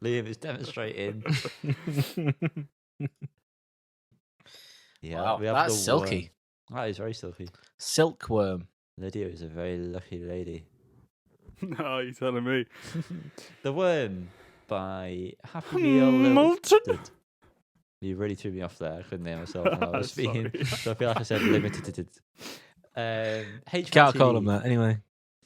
Liam is demonstrating. Yeah, Wow, we have that's the silky. Worm. That is very silky. Silkworm. Lydia is a very lucky lady. No, you're telling me. The Worm by Happy Meal Molten. Limited. You really threw me off there. I couldn't hear myself when I was speaking. Sorry. So I feel like I said limited. HMLTD. Can't call him that anyway.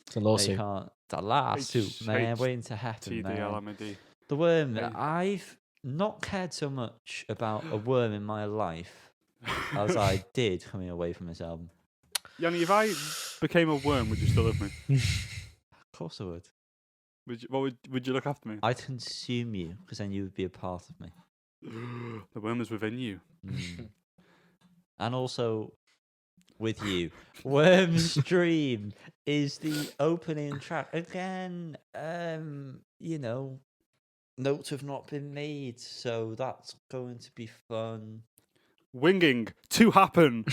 It's a You lawsuit. can't. It's a lawsuit, man. Waiting to happen, man. TDLMD. The Worm. Hey. I've not cared so much about a worm in my life as I did coming away from this album. Yanni, if I became a worm, would you still love me? Of course I would. Would you look after me? I'd consume you because then you would be a part of me. The worm is within you. Mm. And also with you. Worm's Dream is the opening track. Again, notes have not been made, so that's going to be fun. Winging to happen.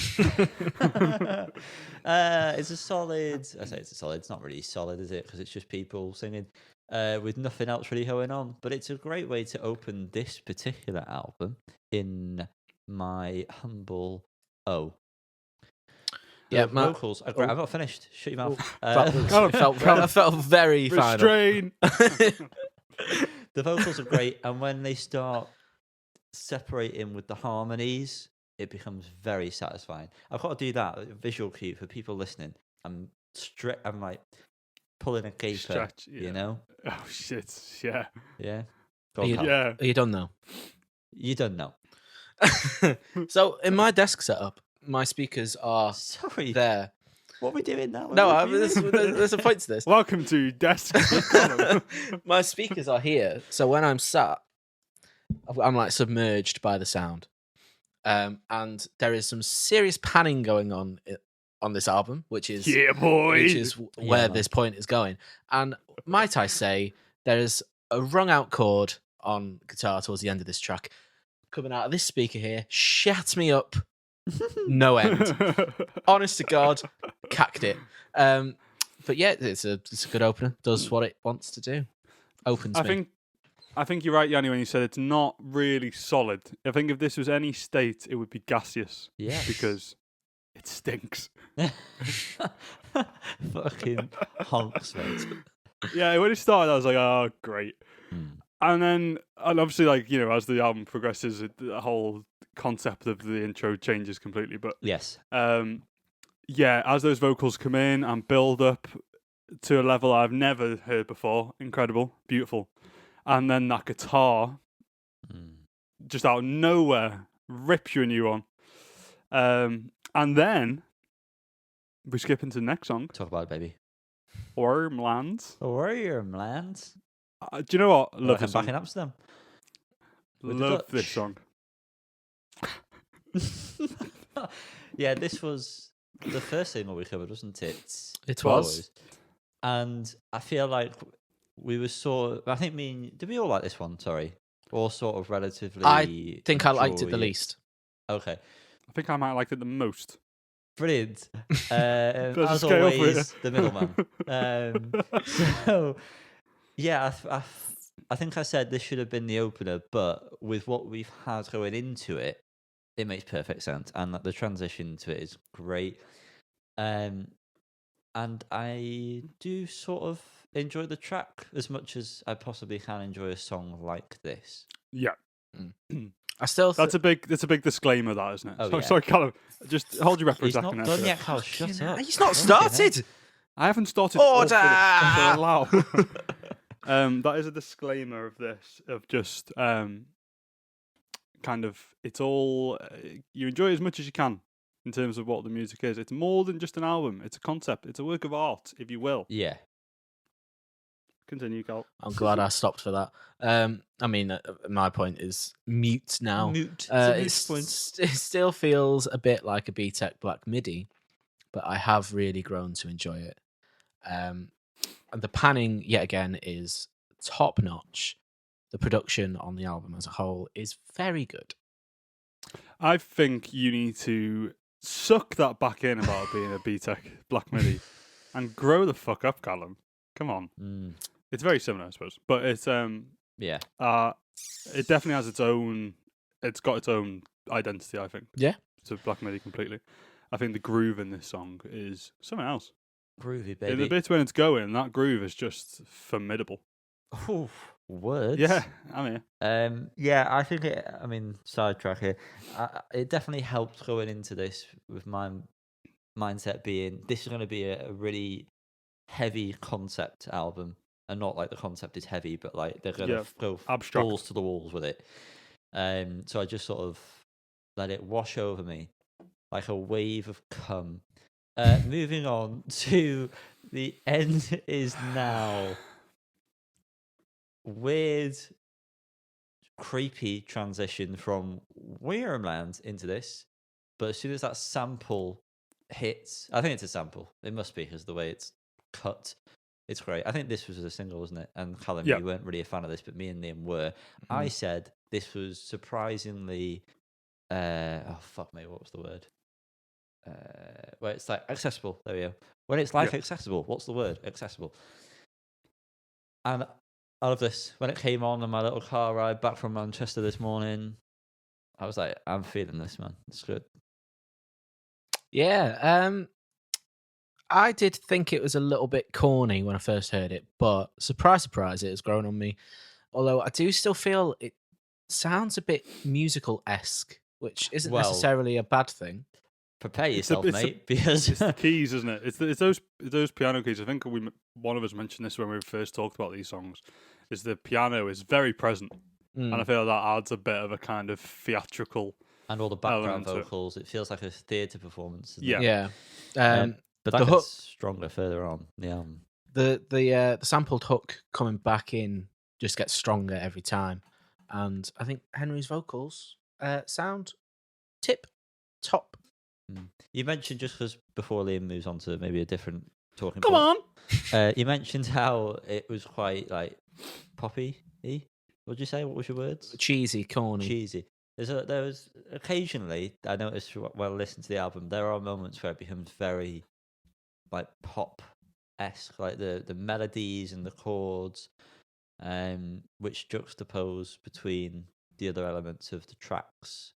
It's a solid. I say it's a solid. It's not really solid, is it? Because it's just people singing with nothing else really going on. But it's a great way to open this particular album, in my humble Yeah, the Matt. vocals are great. I'm not finished. Shut your mouth. I felt very final. Restrain. The vocals are great, and when they start separating with the harmonies, it becomes very satisfying. I've got to do that visual cue for people listening. I'm like pulling a caper, Stretch, yeah. you know? Oh shit! Yeah. Yeah. Are you, Yeah. are you done now? You don't know. So in my desk setup, my speakers are Sorry. there. What are we doing now? No, there's a point to this. Welcome to Desk. My speakers are here, so when I'm sat, I'm like submerged by the sound. And there is some serious panning going on this album, which is Yeah, boy. which is where man. this point is going. And might I say, there is a wrung out chord on guitar towards the end of this track coming out of this speaker here. Shat me up, no end. Honest to God, cacked it. But yeah, it's a good opener. Does what it wants to do. Opens me. I think you're right, Yanni, when you said it's not really solid. I think if this was any state, it would be gaseous. Yes. Because it stinks. Fucking honks, mate. Yeah, when it started, I was like, oh, great. Mm. And obviously, as the album progresses, the whole concept of the intro changes completely. But Yes. as those vocals come in and build up to a level I've never heard before, incredible, beautiful. And then that guitar, just out of nowhere, rips you a new one. And then we skip into the next song, Talk about it, baby. Wormlands. Wormlands. Do you know what? Love Like this I'm back song. in Amsterdam. With the Love this Dutch. song. Yeah, this was the first single we covered, wasn't it? It was. And I feel like we were I think did we all like this one? Sorry. All sort of relatively. I think I liked it the enjoy- least. Okay. I think I might have liked it the most. Brilliant. There's a As scale for always, you. the middleman. So, yeah, I think I said this should have been the opener, but with what we've had going into it, it makes perfect sense, and the transition to it is great. And I do sort of enjoy the track as much as I possibly can enjoy a song like this. Yeah. I still That's a big disclaimer, that, isn't it? Oh, so, yeah. sorry, Callum. Just hold your breath for a He's second. not there, done sir. yet, Carl. Shut up. He's not Fucking hell. started. I haven't started. Order! So allow. That is a disclaimer of this, of just kind of, it's all, you enjoy it as much as you can in terms of what the music is. It's more than just an album. It's a concept. It's a work of art, if you will. Yeah. Continue, Carl. I'm glad I stopped for that. I mean, my point is mute now. Mute. It still feels a bit like a BTEC Black MIDI, but I have really grown to enjoy it. And the panning, yet again, is top notch. The production on the album as a whole is very good. I think you need to suck that back in about being a BTEC Black MIDI and grow the fuck up, Callum. Come on. Mm. It's very similar, I suppose, but it's Yeah. It definitely has its own. It's got its own identity. I think. Yeah. To Black Midi completely. I think the groove in this song is something else. Groovy, In the baby. bit when it's going, that groove is just formidable. Oof, words. Yeah, I'm here. Yeah, I think sidetrack here. It definitely helped going into this with my mindset being this is going to be a really heavy concept album, and not like the concept is heavy, but like they're going to go abstract. balls to the walls with it. So I just sort of let it wash over me like a wave of cum. Moving on to the end is now. Weird, creepy transition from Weirmland into this, but as soon as that sample hits, I think it's a sample. It must be because the way it's cut, it's great. I think this was a single, wasn't it? And Callum, you weren't really a fan of this, but me and Liam were. I said this was surprisingly, oh fuck me, what was the word? Where it's like accessible. There we go. When it's like accessible, what's the word? Accessible. And I love this. When it came on my little car ride back from Manchester this morning, I was like, I'm feeling this, man. It's good. Yeah. I did think it was a little bit corny when I first heard it, but surprise, surprise, it has grown on me. Although I do still feel it sounds a bit musical-esque, which isn't necessarily a bad thing. Prepare yourself, mate, because it's the keys, isn't it? It's those piano keys. I think one of us mentioned this when we first talked about these songs. Is the piano is very present, and I feel that adds a bit of a kind of theatrical and all the background vocals. It feels like a theatre performance. Yeah. But that the gets hook stronger further on. Yeah. The sampled hook coming back in just gets stronger every time, and I think Henry's vocals sound tip top. You mentioned, just because before Liam moves on to maybe a different talking Come point. on. You mentioned how it was quite like poppy-y. What'd you say? What was your words? Cheesy, corny. Cheesy. There was occasionally, I noticed while listening to the album, there are moments where it becomes very like pop-esque, like the melodies and the chords, which juxtapose between the other elements of the tracks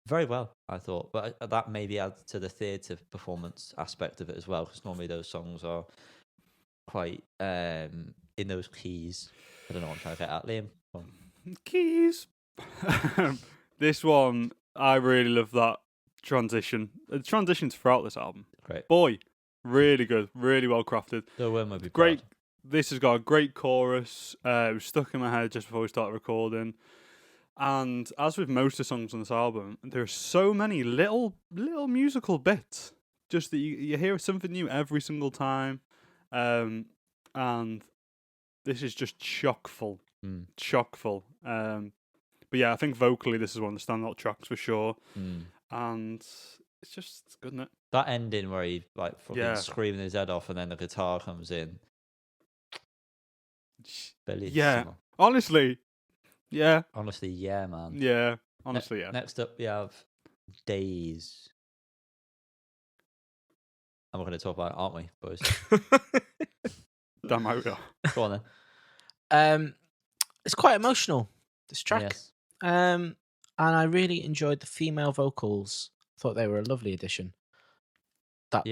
very well, I thought. But that maybe adds to the theatre performance aspect of it as well, because normally those songs are quite in those keys. I don't know what I'm trying to get at. Liam, come on. Keys. This one, I really love that transition. The transitions throughout this album. Great. Boy, really good. Really well crafted. The one would be great. proud. This has got a great chorus. It was stuck in my head just before we started recording. And as with most of the songs on this album, there are so many little musical bits. Just that you hear something new every single time. And this is just chock full. Chock full. But yeah, I think vocally this is one of the standout tracks for sure. And it's good, isn't it? That ending where he like fucking screaming his head off and then the guitar comes in. Bellissimo. Yeah. Honestly, yeah. Honestly, yeah, man. Yeah. Honestly, yeah. Next up, we have Days. And we're going to talk about it, aren't we, boys? Damn right we are. Go on then. It's quite emotional, this track. Yes. And I really enjoyed the female vocals. Thought they were a lovely addition. That's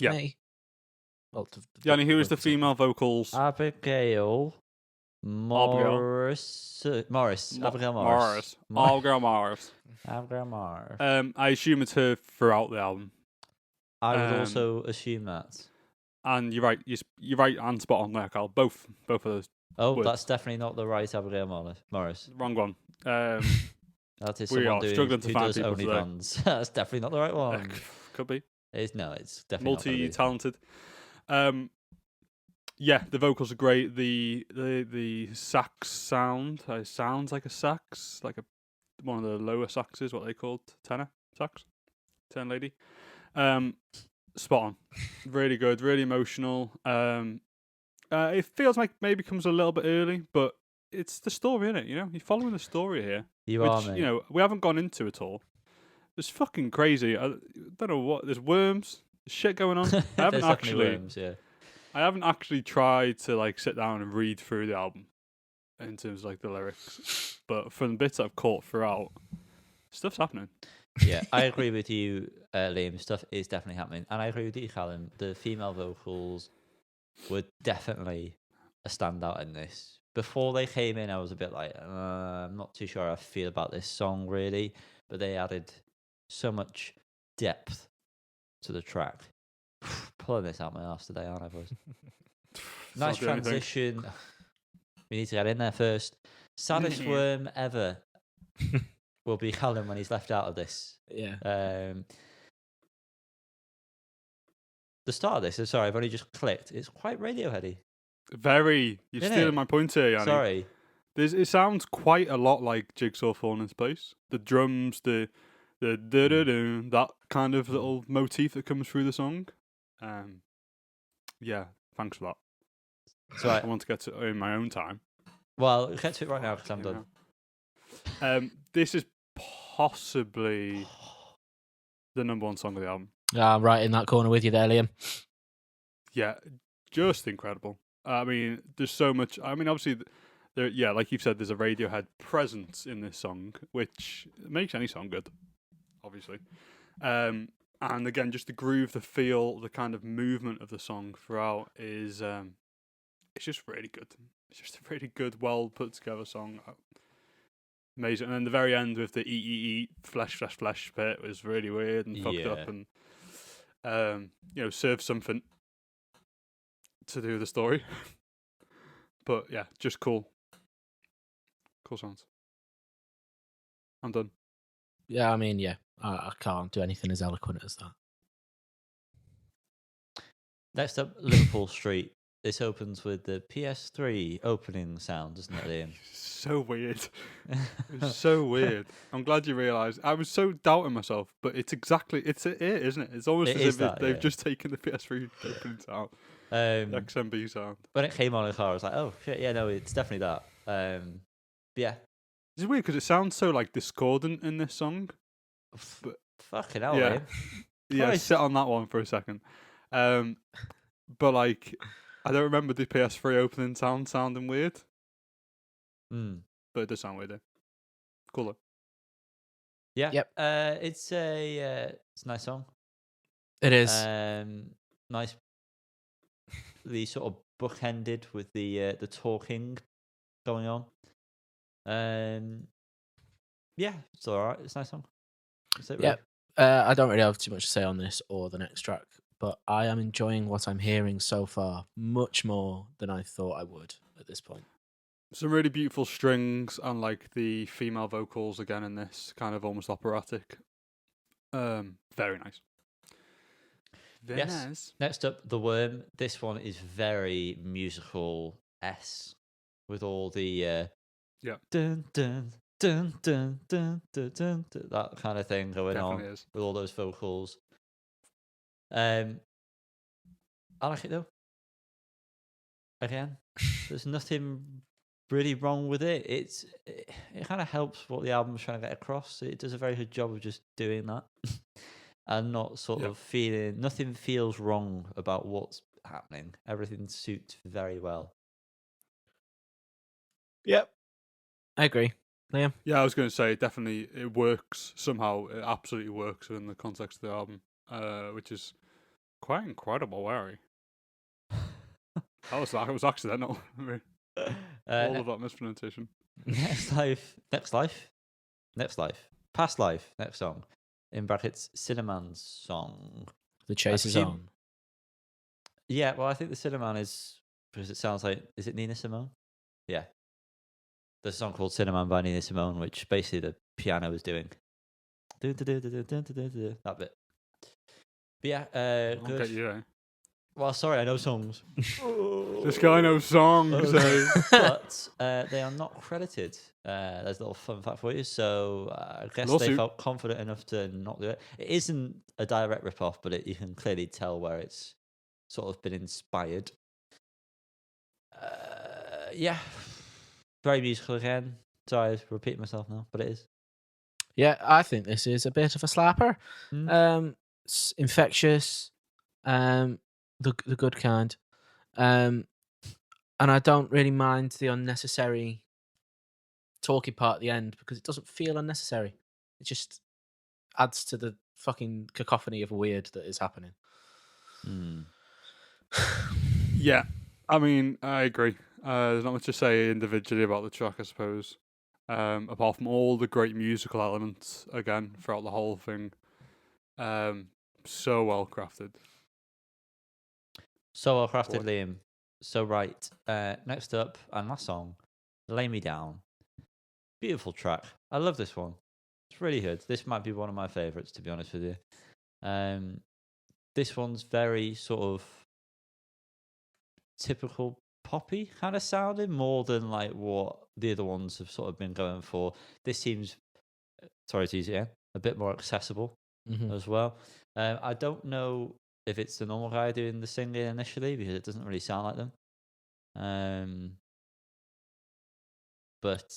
me. Well, Yanni, who is the female vocals? Abigail Morris. Abigail Morris. Abigail Morris. Abigail Morris. I assume it's her throughout the album. I would also assume that. And you're right. You're right and spot on there, Carl. Both of those. Oh, words. That's definitely not the right Abigail Morris. Wrong one. That is someone who does OnlyFans. That's definitely not the right one. Could be. It's definitely multi-talented. Yeah, the vocals are great. The sax sound sounds like a sax, like one of the lower saxes, what they called tenor sax, tenor lady. Spot on, really good, really emotional. It feels like maybe comes a little bit early, but it's the story, isn't it? You know, you're following the story here. Mate. You know, we haven't gone into at all. It's fucking crazy. I don't know what. There's worms, there's shit going on. I haven't actually. Worms, yeah. I haven't actually tried to like sit down and read through the album. in terms of like the lyrics, but from the bits I've caught throughout, stuff's happening. Yeah, I agree with you, Liam. Stuff is definitely happening, and I agree with you, Callum. The female vocals were definitely a standout in this. Before they came in, I was a bit like, I'm not too sure how I feel about this song really, but they added so much depth to the track. Pulling this out my ass today, aren't I, boys? Nice transition. We need to get in there first. Saddest worm ever will be Callum when he's left out of this. Yeah. The start of this, sorry, I've only just clicked. It's quite Radioheady. Very. You're Isn't stealing it? my point here, Yanni. Sorry. It sounds quite a lot like Jigsaw falling into place. The drums, the da-da-da, that kind of little motif that comes through the song. Yeah, thanks for that. So I want to get to it in my own time. Well, get to it right now because I'm done. This is possibly the number one song of the album. I'm right in that corner with you there, Liam. Yeah, just incredible. I mean, there's so much. I mean, obviously, like you've said, there's a Radiohead presence in this song, which makes any song good, obviously. And again, just the groove, the feel, the kind of movement of the song throughout is it's just really good. It's just a really good, well put together song. Amazing. And then the very end with the eat flesh bit was really weird and fucked up, and served something to do with the story. But yeah, just cool songs. I'm done. Yeah, I mean, yeah, I can't do anything as eloquent as that. Next up, Liverpool Street. This opens with the PS3 opening sound, doesn't it, Liam? So weird. It's so weird. I'm glad you realised. I was so doubting myself, but it's it, isn't it? It's almost as if they've just taken the PS3 opening sound, the XMB sound. When it came on in the car, I was like, oh shit, yeah, no, it's definitely that. Yeah. It's weird because it sounds so like discordant in this song. But fucking hell, yeah, Liam. Yeah. Sit on that one for a second. But like, I don't remember the PS3 opening sound sounding weird. But it does sound weird. Cool though. Yeah. Yep. It's a nice song. It is. Nice. The sort of bookended with the talking going on. Yeah, it's alright. It's a nice song. That's it, really. Yeah. I don't really have too much to say on this or the next track, but I am enjoying what I'm hearing so far much more than I thought I would at this point. Some really beautiful strings and like the female vocals again in this, kind of almost operatic. Very nice. Very nice. Next up, The Worm. This one is very musical-esque with all the dun dun dun dun dun dun dun, that kind of thing going Definitely on is. with all those vocals. I like it though. Again, there's nothing really wrong with it. It kind of helps what the album's trying to get across. It does a very good job of just doing that and not sort of feeling. Nothing feels wrong about what's happening. Everything suits very well. Yep, I agree. Liam? Yeah, I was going to say definitely it works somehow. It absolutely works within the context of the album, which is quite incredible. Larry, that was accidental. All of that mispronunciation. Next life, past life. Next song, in brackets, Cinnamon's song. The chase is on. Yeah, well, I think the Cinnamon is because it sounds like, is it Nina Simone? Yeah. There's a song called Cinnamon by Nina Simone, which basically the piano is doing. That bit. But yeah, I'll good. get you, eh? Well, sorry, I know songs. This guy knows songs, eh? But they are not credited. There's a little fun fact for you. So I guess they felt confident enough to not do it. It isn't a direct rip-off, but you can clearly tell where it's sort of been inspired. Yeah. Very musical again. Sorry, I repeat myself now, but it is. Yeah, I think this is a bit of a slapper. It's infectious, the good kind, and I don't really mind the unnecessary talking part at the end because it doesn't feel unnecessary. It just adds to the fucking cacophony of weird that is happening. Yeah, I mean, I agree. There's not much to say individually about the track, I suppose. Apart from all the great musical elements, again, throughout the whole thing. So well crafted. So well crafted, Boy. Liam. So right. Next up, and last song, Lay Me Down. Beautiful track. I love this one. It's really good. This might be one of my favourites, to be honest with you. This one's very sort of typical poppy kind of sounding, more than like what the other ones have sort of been going for. This seems, sorry to use it again, a bit more accessible as well. I don't know if it's the normal guy doing the singing initially, because it doesn't really sound like them. But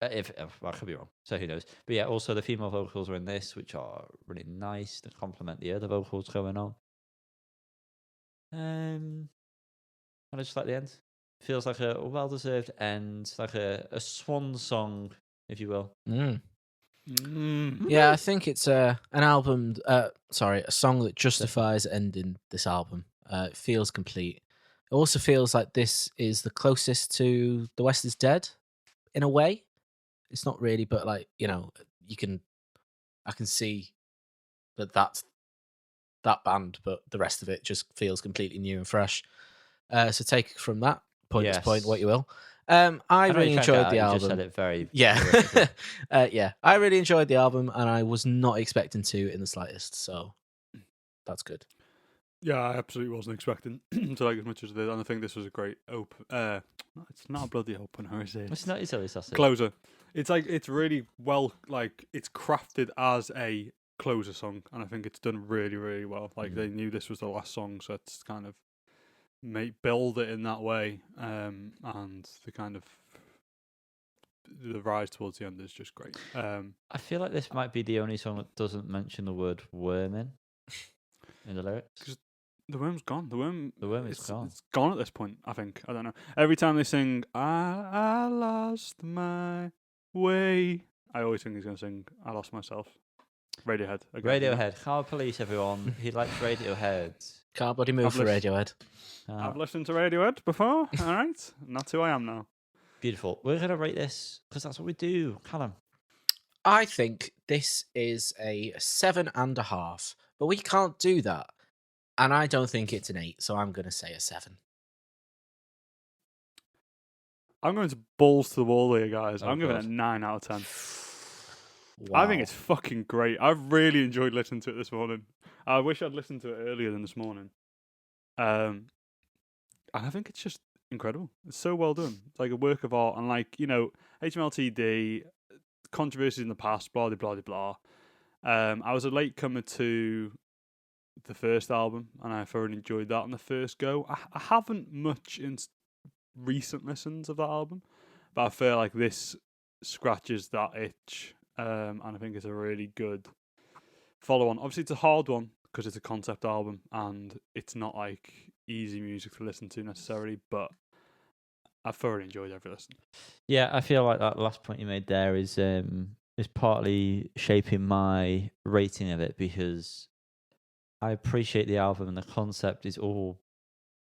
if I could be wrong, so who knows? But yeah, also the female vocals are in this, which are really nice to complement the other vocals going on. And I just like the end. Feels like a well-deserved end, like a swan song, if you will. Yeah, I think it's an album. A song that justifies ending this album. It feels complete. It also feels like this is the closest to The West Is Dead, in a way. It's not really, but like, you know, I can see that's that band, but the rest of it just feels completely new and fresh. So take from that pointless point what you will. I know really you can't get enjoyed out, the you album. just said it very Yeah. Yeah. I really enjoyed the album, and I was not expecting to in the slightest. So that's good. Yeah, I absolutely wasn't expecting to like as much as I did, and I think this was a great it's not a bloody opener, is it? It's not easily sausage. Closer. It's like, it's really well, like, it's crafted as a closer song, and I think it's done really, really well. Like, they knew this was the last song, so it's kind of build it in that way, and the kind of the rise towards the end is just great. I feel like this might be the only song that doesn't mention the word worm in the lyrics. The worm's gone. The worm is gone. It's gone at this point, I think. I don't know. Every time they sing, I lost my way, I always think he's going to sing, I lost myself. Radiohead. Again, Radiohead. Car Police, everyone. He likes Radiohead. Can't bloody move for Radiohead. I've listened to Radiohead before, all right? And that's who I am now. Beautiful. We're going to rate this because that's what we do. Callum. I think this is a 7.5, but we can't do that. And I don't think it's an 8, so I'm going to say a 7. I'm going to balls to the wall here, guys. Oh, I'm giving it a 9 out of 10. Wow. I think it's fucking great. I've really enjoyed listening to it this morning. I wish I'd listened to it earlier than this morning. And I think it's just incredible. It's so well done. It's like a work of art. And like, you know, HMLTD, controversies in the past, blah, blah, blah, blah. I was a latecomer to the first album, and I thoroughly enjoyed that on the first go. I haven't much in recent listens of that album, but I feel like this scratches that itch, and I think it's a really good follow-on. Obviously, it's a hard one because it's a concept album, and it's not like easy music to listen to necessarily, but I thoroughly enjoyed every listen. Yeah, I feel like that last point you made there is partly shaping my rating of it, because I appreciate the album and the concept is all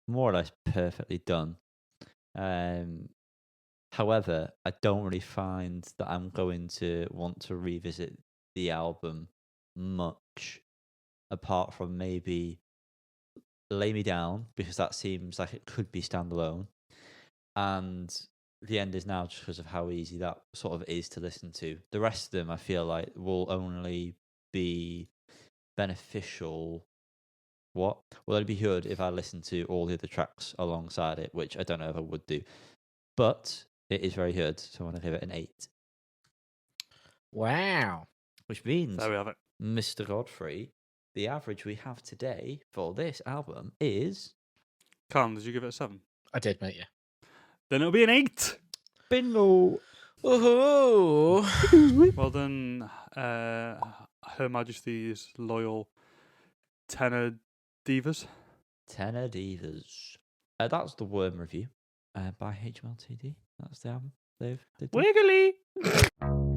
more or less perfectly done. However, I don't really find that I'm going to want to revisit the album much, apart from maybe Lay Me Down, because that seems like it could be standalone. And The End Is Now, just because of how easy that sort of is to listen to. The rest of them, I feel like, will only be beneficial. Well, it'd be good if I listened to all the other tracks alongside it, which I don't know if I would do. But it is very good, so I want to give it an 8. Wow. Which means, there we have it. Mr. Godfrey, the average we have today for this album is... Callum, did you give it a 7? I did, mate, yeah. Then it'll be an 8. Bingo! Woohoo! Well done, Her Majesty's loyal tenor divas. Tenor Divas. That's the Worm review by HMLTD. That's the album. they've done. Wiggly.